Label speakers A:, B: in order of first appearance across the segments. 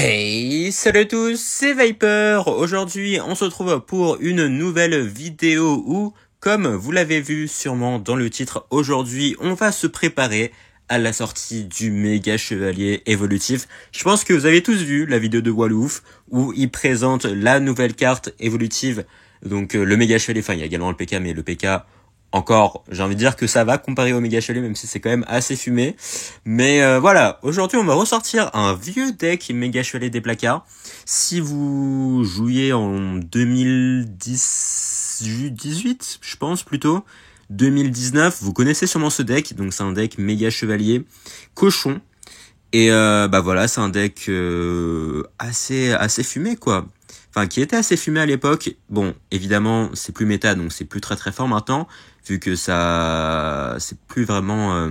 A: Hey, salut à tous, c'est Viper. Aujourd'hui, on se retrouve pour une nouvelle vidéo où, comme vous l'avez vu sûrement dans le titre, aujourd'hui, on va se préparer à la sortie du méga chevalier évolutif. Je pense que vous avez tous vu la vidéo de Walouf où il présente la nouvelle carte évolutive. Donc le méga chevalier, enfin il y a également le PK, mais le PK encore, j'ai envie de dire que ça va comparé au méga chevalier, même si c'est quand même assez fumé. Mais voilà, aujourd'hui on va ressortir un vieux deck méga chevalier des placards. Si vous jouiez en 2018, je pense plutôt, 2019, vous connaissez sûrement ce deck. Donc c'est un deck méga chevalier cochon. Et voilà, c'est un deck assez fumé quoi. Enfin, qui était assez fumé à l'époque. Bon, évidemment, c'est plus méta, donc c'est plus très très fort maintenant, vu que ça, c'est plus vraiment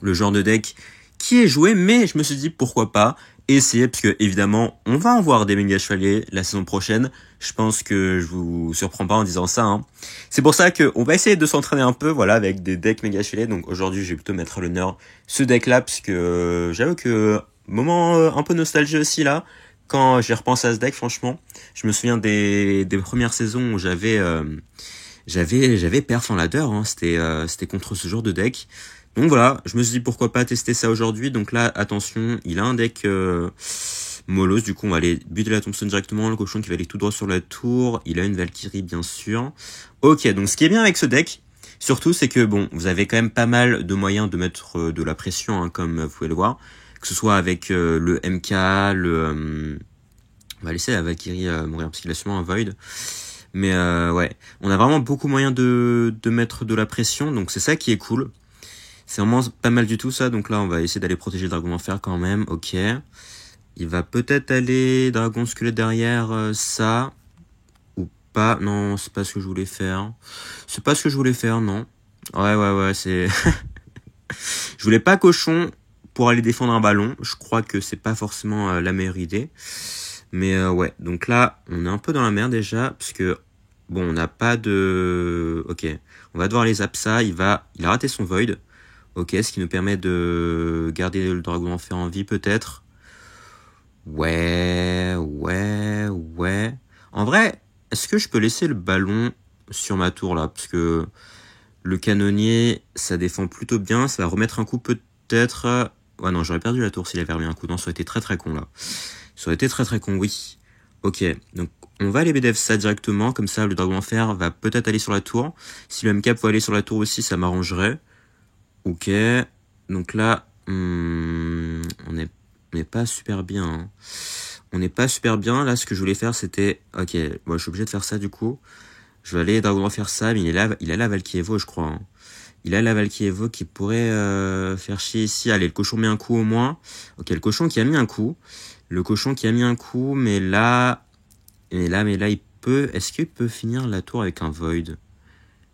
A: le genre de deck qui est joué. Mais je me suis dit pourquoi pas essayer, parce que évidemment, on va en voir des méga chevaliers la saison prochaine. Je pense que je vous surprends pas en disant ça. Hein. C'est pour ça que on va essayer de s'entraîner un peu, voilà, avec des decks méga chevaliers. Donc aujourd'hui, je vais plutôt mettre à l'honneur ce deck-là, parce que j'avoue que moment un peu nostalgie aussi là. Quand j'ai repensé à ce deck, franchement, je me souviens des premières saisons où j'avais perf en ladder, hein, c'était contre ce genre de deck. Donc voilà, je me suis dit pourquoi pas tester ça aujourd'hui. Donc là, attention, il a un deck Molos, du coup on va aller buter la tombstone directement, le cochon qui va aller tout droit sur la tour, il a une Valkyrie bien sûr. Ok, donc ce qui est bien avec ce deck, surtout c'est que bon, vous avez quand même pas mal de moyens de mettre de la pression, hein, comme vous pouvez le voir. Que ce soit avec le MK, on va laisser la Valkyrie mourir parce qu'il a sûrement un Void. Mais ouais, on a vraiment beaucoup moyen de mettre de la pression, donc c'est ça qui est cool. C'est vraiment pas mal du tout ça, donc là on va essayer d'aller protéger le dragon enfer quand même, ok. Il va peut-être aller dragon squelette derrière ça, ou pas, non, c'est pas ce que je voulais faire. C'est pas ce que je voulais faire, non. Ouais, c'est... Je voulais pas cochon pour aller défendre un ballon, je crois que c'est pas forcément la meilleure idée. Mais ouais, donc là, on est un peu dans la merde déjà, parce que, bon, on n'a pas de... Ok, on va devoir les zap ça, il a raté son Void. Ok, ce qui nous permet de garder le dragon enfer en vie peut-être. Ouais. En vrai, est-ce que je peux laisser le ballon sur ma tour là? Parce que le canonnier, ça défend plutôt bien, ça va remettre un coup peut-être... Ouais non, j'aurais perdu la tour s'il avait remis un coup. Non, ça aurait été très très con là. Ça aurait été très très con, oui. Ok, donc on va aller BDF ça directement, comme ça le dragon enfer va peut-être aller sur la tour. Si le MK peut aller sur la tour aussi, ça m'arrangerait. Ok, donc là, on n'est pas super bien. Hein. On n'est pas super bien. Là, ce que je voulais faire, c'était... Ok, moi je suis obligé de faire ça du coup. Je vais aller dragon enfer ça, mais il a la Valkyrie Evo, je crois. Hein. Il a la Valkyrie Evo qui pourrait faire chier ici. Allez, le cochon met un coup au moins. Ok, le cochon qui a mis un coup. Mais là, il peut... Est-ce qu'il peut finir la tour avec un Void?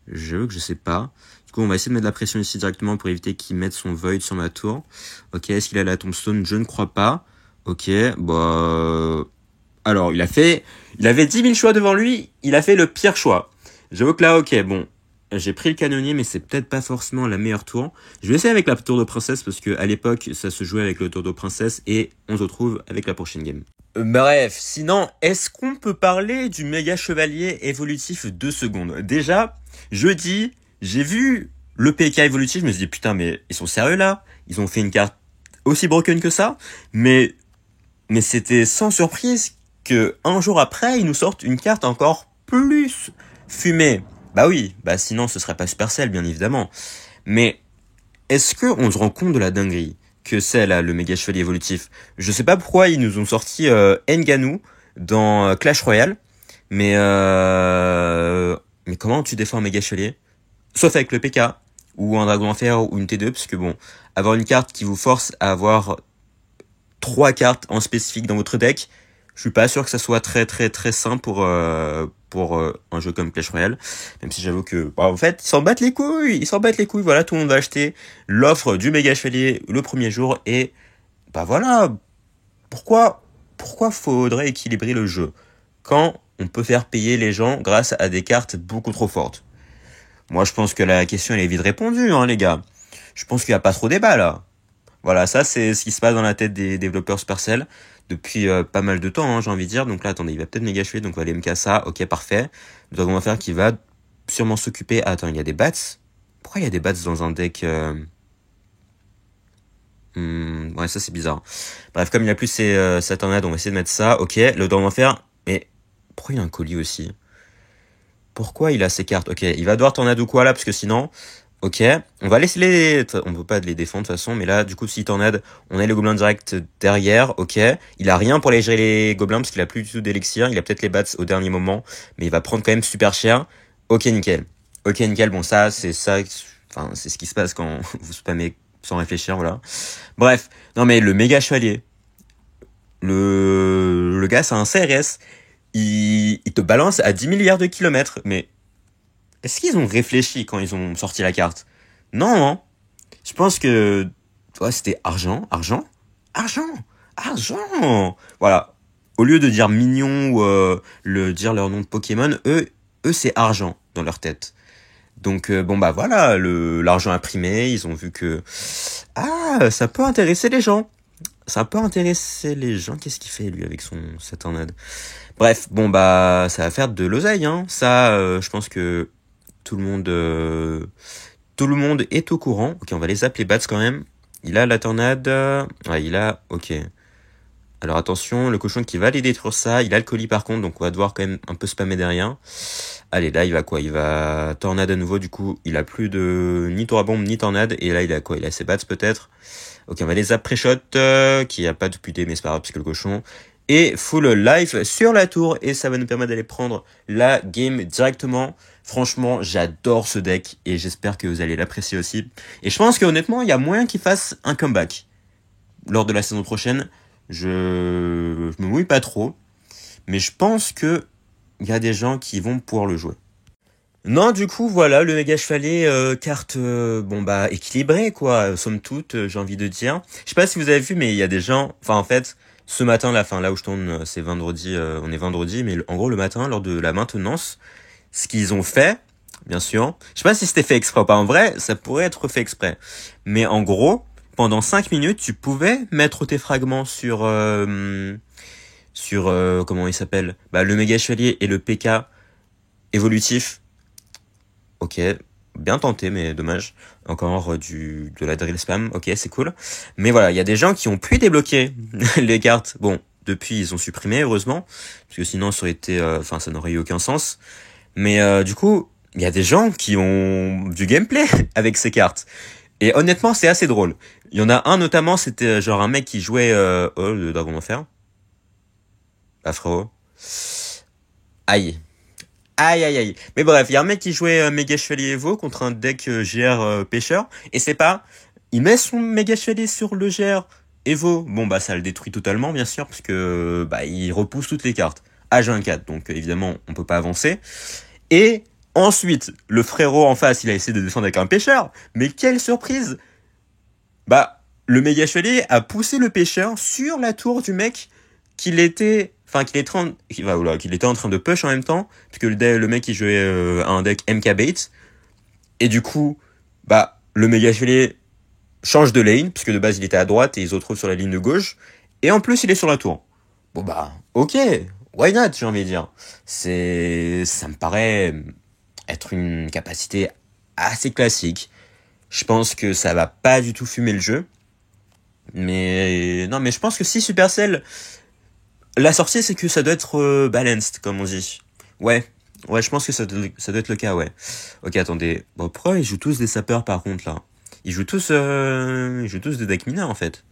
A: J'avoue que je sais pas. Du coup, on va essayer de mettre de la pression ici directement pour éviter qu'il mette son Void sur ma tour. Ok, est-ce qu'il a la tombstone? Je ne crois pas. Ok, bah... Alors, il avait 10 000 choix devant lui, il a fait le pire choix. J'avoue que là, ok, bon... J'ai pris le canonnier, mais c'est peut-être pas forcément la meilleure tour. Je vais essayer avec la tour de princesse, parce que à l'époque, ça se jouait avec le tour de princesse, et on se retrouve avec la prochaine game. Bref, sinon, est-ce qu'on peut parler du méga chevalier évolutif 2 secondes? Déjà, jeudi, j'ai vu le PK évolutif, je me suis dit, putain, mais ils sont sérieux là? Ils ont fait une carte aussi broken que ça? Mais c'était sans surprise que un jour après, ils nous sortent une carte encore plus fumée. Bah oui, bah sinon ce serait pas Supercell bien évidemment. Mais est-ce que on se rend compte de la dinguerie que c'est là le méga chevalier évolutif? Je sais pas pourquoi ils nous ont sorti Ngannou dans Clash Royale, mais comment tu défends un méga chevalier? Sauf avec le PK ou un dragon enfer ou une T2, parce que bon, avoir une carte qui vous force à avoir 3 cartes en spécifique dans votre deck, je suis pas sûr que ça soit très très très sain pour un jeu comme Clash Royale, même si j'avoue que en fait ils s'en battent les couilles, voilà, tout le monde va acheter l'offre du méga chevalier le premier jour et bah voilà, pourquoi faudrait équilibrer le jeu quand on peut faire payer les gens grâce à des cartes beaucoup trop fortes? Moi je pense que la question elle est vite répondue, hein les gars. Je pense qu'il y a pas trop débat là. Voilà, ça c'est ce qui se passe dans la tête des développeurs Supercell. depuis pas mal de temps, hein, j'ai envie de dire. Donc là, attendez, il va peut-être méga chevalier, donc on va aller MK ça, ok, parfait. Le dragon d'enfer qui va sûrement s'occuper... Attends, il y a des bats. Pourquoi il y a des bats dans un deck ouais, ça c'est bizarre. Bref, comme il a plus sa tornade, on va essayer de mettre ça. Ok, le dragon d'enfer. Mais pourquoi il a un colis aussi? Pourquoi il a ses cartes? Ok, il va devoir tornade ou quoi là, parce que sinon... Ok, on va laisser on peut pas les défendre de toute façon, mais là, du coup, s'il tornade, on a les gobelins direct derrière, ok. Il a rien pour aller gérer les gobelins, parce qu'il a plus du tout d'élixir, il a peut-être les bats au dernier moment, mais il va prendre quand même super cher. Ok, nickel. Ok, nickel, bon ça, enfin, c'est ce qui se passe quand vous spammez sans réfléchir, voilà. Bref, non mais le méga chevalier, le gars, c'est un CRS, il te balance à 10 milliards de kilomètres, mais est-ce qu'ils ont réfléchi quand ils ont sorti la carte? Non, hein. Je pense que ouais, c'était argent, argent, argent, argent. Voilà. Au lieu de dire mignon ou dire leur nom de Pokémon, eux c'est argent dans leur tête. Donc bon bah voilà, l'argent imprimé, ils ont vu que ça peut intéresser les gens. Ça peut intéresser les gens. Qu'est-ce qu'il fait lui avec sa tornade? Bref, bon bah ça va faire de l'oseille, hein. Ça, je pense que tout le monde est au courant. Ok, on va les appeler Bats quand même. Il a la tornade. Ouais, il a... Ok. Alors attention, le cochon qui va aller détruire ça. Il a le colis par contre, donc on va devoir quand même un peu spammer derrière. Allez, là, il va quoi? Il va tornade à nouveau, du coup. Il a plus de ni torabombe ni tornade. Et là, il a quoi? Il a ses Bats peut-être. Ok, on va les après-shot, qui a pas de puté, mais c'est pas grave, parce que le cochon... Et full life sur la tour, et ça va nous permettre d'aller prendre la game directement. Franchement, j'adore ce deck, et j'espère que vous allez l'apprécier aussi. Et je pense qu'honnêtement, il y a moyen qu'il fasse un comeback lors de la saison prochaine. Je me mouille pas trop, mais je pense que il y a des gens qui vont pouvoir le jouer. Non, du coup, voilà, le méga chevalet, carte, bon bah, équilibrée, quoi, somme toute, j'ai envie de dire. Je sais pas si vous avez vu, mais il y a des gens, enfin, en fait, ce matin, là où je tourne, c'est vendredi, on est vendredi, mais en gros, le matin, lors de la maintenance, ce qu'ils ont fait, bien sûr, je sais pas si c'était fait exprès ou pas, en vrai, ça pourrait être fait exprès. Mais en gros, pendant 5 minutes, tu pouvais mettre tes fragments sur comment il s'appelle? Bah, le méga chevalier et le PK évolutif. Ok, bien tenté, mais dommage. Encore de la drill spam, ok, c'est cool. Mais voilà, il y a des gens qui ont pu débloquer les cartes. Bon, depuis, ils ont supprimé, heureusement. Parce que sinon, ça aurait été... Enfin, ça n'aurait eu aucun sens. Mais du coup, il y a des gens qui ont du gameplay avec ces cartes. Et honnêtement, c'est assez drôle. Il y en a un, notamment, c'était genre un mec qui jouait... Oh, le dragon d'enfer. Ah, frérot. Aïe. Aïe aïe aïe. Mais bref, il y a un mec qui jouait méga chevalier Evo contre un deck GR pêcheur. Et c'est pas... Il met son méga chevalier sur le GR Evo. Bon bah ça le détruit totalement bien sûr. Parce que bah il repousse toutes les cartes. H24. Donc évidemment on peut pas avancer. Et ensuite, le frérot en face il a essayé de défendre avec un pêcheur. Mais quelle surprise! Bah le méga chevalier a poussé le pêcheur sur la tour du mec qu'il était en train de push en même temps, puisque le mec il jouait un deck MK Bait, et du coup, bah, le méga chevalier change de lane, puisque de base il était à droite et il se retrouve sur la ligne de gauche, et en plus il est sur la tour. Bon bah, ok, why not, j'ai envie de dire. Ça me paraît être une capacité assez classique. Je pense que ça va pas du tout fumer le jeu. Mais non, mais je pense que si Supercell... La sortie, c'est que ça doit être balanced, comme on dit. Ouais, je pense que ça doit être le cas, ouais. Ok, attendez. Bon, pourquoi ils jouent tous des sapeurs, par contre, là? Ils jouent tous des decks mineurs, en fait.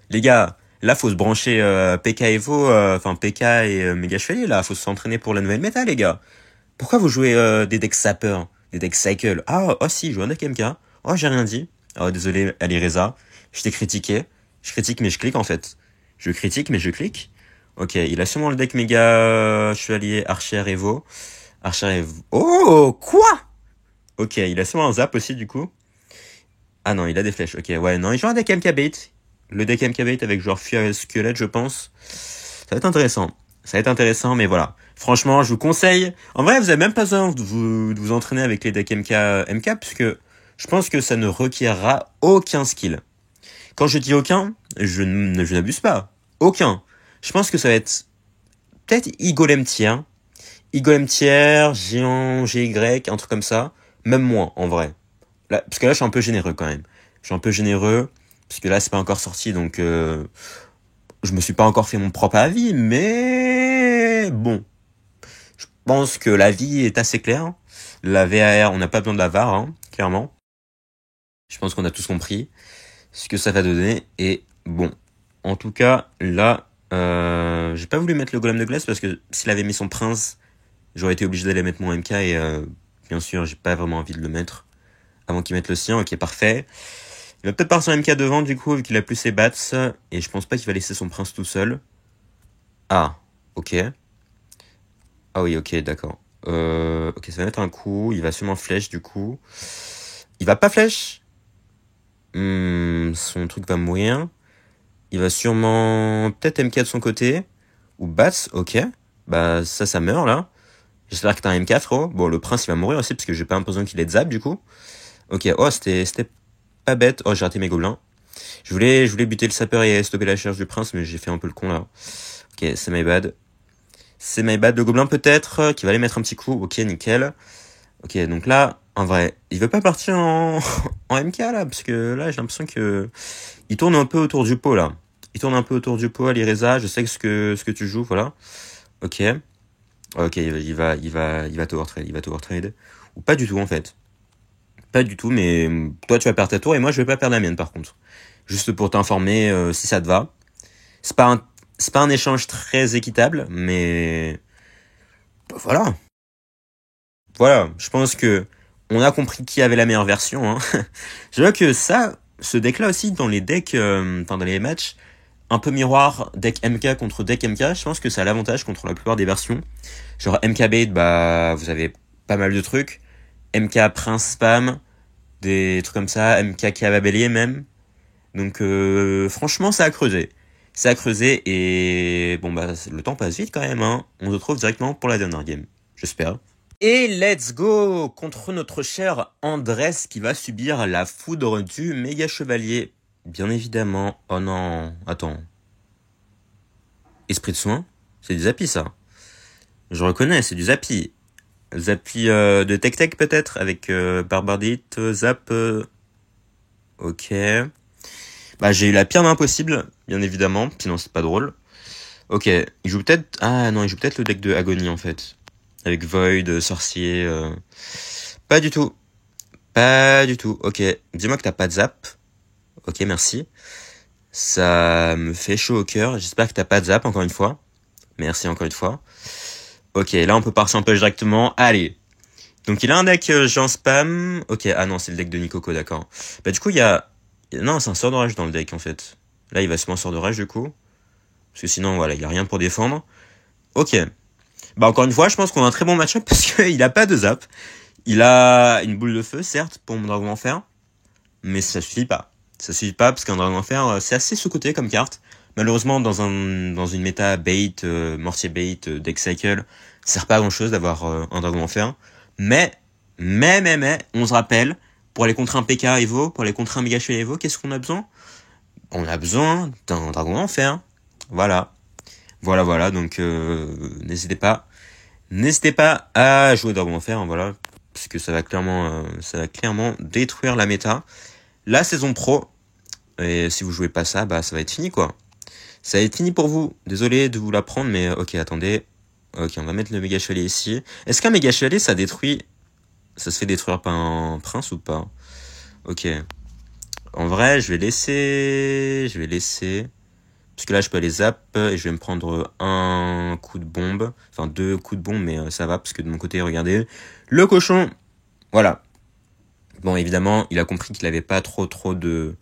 A: Les gars, là, faut se brancher PK Evo, enfin PK et Mega Chevalier, là. Faut s'entraîner pour la nouvelle méta, les gars. Pourquoi vous jouez des decks sapeurs, des decks cycle? Ah, oh si, je joue un deck MK. Oh, j'ai rien dit. Oh, désolé, Alireza. Je t'ai critiqué. Je critique, mais je clique, en fait. Je critique, mais je clique. Ok, il a sûrement le deck méga chevalier Archer Evo. Archer Evo. Oh, quoi? Ok, il a sûrement un zap aussi, du coup. Ah non, il a des flèches. Ok, ouais, non, il joue un deck MK Bait. Le deck MK Bait avec genre Fury Squelette, je pense. Ça va être intéressant. Ça va être intéressant, mais voilà. Franchement, je vous conseille. En vrai, vous avez même pas besoin de vous entraîner avec les decks MK, puisque je pense que ça ne requiera aucun skill. Quand je dis aucun, je n'abuse pas. Aucun. Je pense que ça va être peut-être Igolem tiers. Igolem tiers, géant, GY, un truc comme ça. Même moins, en vrai. Là, parce que là, je suis un peu généreux quand même. Je suis un peu généreux, parce que là, c'est pas encore sorti, donc je me suis pas encore fait mon propre avis, mais bon. Je pense que l'avis est assez clair. La VAR, on n'a pas besoin de la VAR, hein, clairement. Je pense qu'on a tous compris ce que ça va donner. Et bon, en tout cas, là, j'ai pas voulu mettre le golem de glace parce que s'il avait mis son prince, j'aurais été obligé d'aller mettre mon MK et bien sûr, j'ai pas vraiment envie de le mettre avant qu'il mette le sien. Ok, parfait. Il va peut-être partir en MK devant du coup vu qu'il a plus ses bats et je pense pas qu'il va laisser son prince tout seul. Ah, ok. Ah oui, ok, d'accord. Ok, ça va mettre un coup. Il va sûrement flèche du coup. Il va pas flèche. Son truc va mourir. Il va sûrement peut-être MK de son côté. Ou Bats, ok. Bah ça meurt là. J'espère que t'as un MK frérot. Bon le prince il va mourir aussi parce que j'ai pas l'impression qu'il est zap du coup. Ok, oh c'était pas bête. Oh j'ai raté mes gobelins. Je voulais buter le sapeur et stopper la charge du prince mais j'ai fait un peu le con là. Ok, c'est my bad. C'est my bad. Le gobelin peut-être qui va aller mettre un petit coup. Ok, nickel. Ok, donc là, en vrai, il veut pas partir en, en MK là, parce que là, j'ai l'impression que il tourne un peu autour du pot là. Il tourne un peu autour du pot, Alireza. Je sais que ce que tu joues, voilà. Ok, ok, il va te overtrade, il va te overtrade. Ou pas du tout en fait. Pas du tout, mais toi tu vas perdre ta tour et moi je vais pas perdre la mienne par contre. Juste pour t'informer si ça te va. C'est pas un, c'est pas un échange très équitable, mais bah, voilà. Voilà, je pense que on a compris qui avait la meilleure version. Hein. Je vois que ça, ce deck-là aussi, dans les decks, enfin dans les matchs, un peu miroir deck MK contre deck MK, je pense que ça a l'avantage contre la plupart des versions. Genre MK Bait, bah vous avez pas mal de trucs. MK Prince Spam, des trucs comme ça, MK Cavabellier même. Donc franchement, ça a creusé. Ça a creusé et bon bah le temps passe vite quand même. Hein. On se retrouve directement pour la dernière game. J'espère. Et let's go contre notre cher Andrés qui va subir la foudre du méga chevalier. Bien évidemment. Oh non, attends. Esprit de soin? C'est du Zappi ça. Je reconnais, c'est du Zappi. Zappi de Tech Tech peut-être avec Barbardite, Zap. Ok. Bah j'ai eu la pire main possible, bien évidemment, sinon c'est pas drôle. Ok, il joue peut-être... Ah non, il joue peut-être le deck de Agonie en fait. Avec Void, Sorcier... Pas du tout. Pas du tout. Ok, dis-moi que t'as pas de zap. Ok, merci. Ça me fait chaud au cœur. J'espère que t'as pas de zap encore une fois. Merci encore une fois. Ok, là on peut partir un peu directement. Allez. Donc il a un deck Jean Spam. Ok, ah non, c'est le deck de Nikoko, d'accord. Bah du coup il y a... Non, c'est un sort de rage dans le deck en fait. Là il va se mettre un sort de rage du coup. Parce que sinon voilà, il a rien pour défendre. Ok. Bah encore une fois, je pense qu'on a un très bon match-up parce qu'il a pas de zap. Il a une boule de feu, certes, pour mon dragon enfer. Mais ça suffit pas. Ça suffit pas parce qu'un dragon enfer, c'est assez sous-coté comme carte. Malheureusement, dans une méta bait, mortier bait, deck cycle, ça sert pas à grand chose d'avoir un dragon enfer. Mais, on se rappelle, pour aller contre un PK Evo, pour aller contre un Mega Chevalier Evo, qu'est-ce qu'on a besoin? On a besoin d'un dragon enfer. Voilà. Voilà, donc n'hésitez pas. N'hésitez pas à jouer Dragon Enfer, hein, voilà. Parce que ça va clairement détruire la méta. La saison pro. Et si vous jouez pas ça, bah ça va être fini quoi. Ça va être fini pour vous. Désolé de vous l'apprendre, mais ok, attendez. Ok, on va mettre le méga chevalier ici. Est-ce qu'un méga chevalier ça détruit... Ça se fait détruire par un prince ou pas? Ok. En vrai, je vais laisser... Parce que là, je peux aller zap et je vais me prendre un coup de bombe. Enfin, 2 coups de bombe, mais ça va parce que de mon côté, regardez. Le cochon, voilà. Bon, évidemment, il a compris qu'il avait pas trop de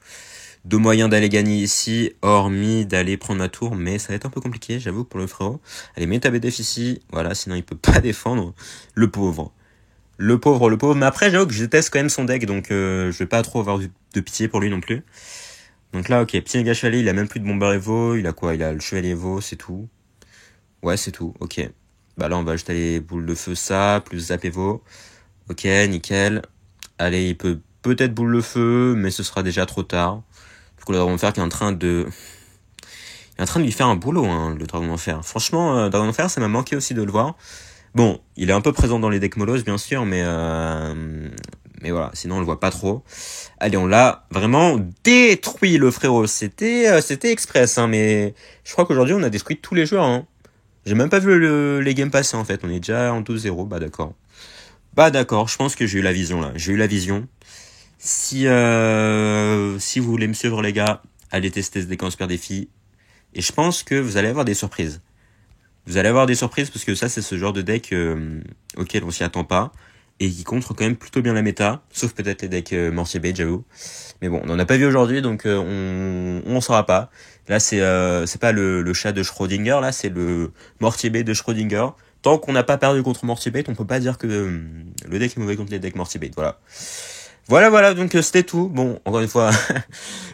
A: moyens d'aller gagner ici, hormis d'aller prendre ma tour, mais ça va être un peu compliqué, j'avoue, pour le frérot. Allez, mets ta BDF ici, voilà, sinon il peut pas défendre. Le pauvre. Le pauvre. Mais après, j'avoue que je déteste quand même son deck, donc je vais pas trop avoir de pitié pour lui non plus. Donc là, ok, petit méga chevalier, il a même plus de bomber Evo, il a quoi? Il a le chevalier Evo, c'est tout. Ouais, c'est tout, ok. Bah là, on va ajouter les boules de feu, ça, plus zap Evo. Ok, nickel. Allez, il peut peut-être boule de feu, mais ce sera déjà trop tard. Du coup, là, on va faire qu'il est en train de... est en train de lui faire un boulot, hein, le Dragon d'Enfer. Franchement, Dragon d'Enfer, ça m'a manqué aussi de le voir. Bon, il est un peu présent dans les decks mollos, bien sûr, mais voilà, sinon on le voit pas trop. Allez, on l'a vraiment détruit, le frérot. C'était express, hein, mais je crois qu'aujourd'hui on a détruit tous les joueurs, hein. J'ai même pas vu les games passer, en fait. On est déjà en 12-0, bah d'accord. Bah d'accord, je pense que j'ai eu la vision, là. J'ai eu la vision. Si vous voulez me suivre, les gars, allez tester ce deck en super défi. Et je pense que vous allez avoir des surprises. Vous allez avoir des surprises parce que ça, c'est ce genre de deck auquel on s'y attend pas et qui contre quand même plutôt bien la méta, sauf peut-être les decks Mortier Bait, j'avoue. Mais bon, on n'en a pas vu aujourd'hui, donc on saura pas. Là, c'est pas le chat de Schrödinger, là, c'est le Mortier Bait de Schrödinger. Tant qu'on n'a pas perdu contre Mortier Bait, on peut pas dire que le deck est mauvais contre les decks Mortier Bait. Voilà. Voilà, donc c'était tout. Bon, encore une fois,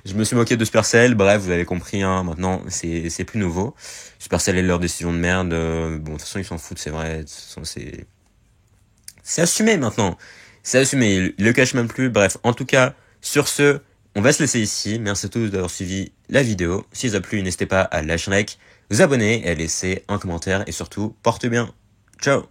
A: je me suis moqué de Supercell. Bref, vous avez compris, hein, maintenant, c'est plus nouveau. Supercell et leur décision de merde. Bon, de toute façon, ils s'en foutent, c'est vrai. De toute façon, c'est assumé maintenant. C'est assumé, ils le cachent même plus. Bref, en tout cas, sur ce, on va se laisser ici. Merci à tous d'avoir suivi la vidéo. Si ça vous a plu, n'hésitez pas à lâcher un like, vous abonner et à laisser un commentaire. Et surtout, portez bien. Ciao!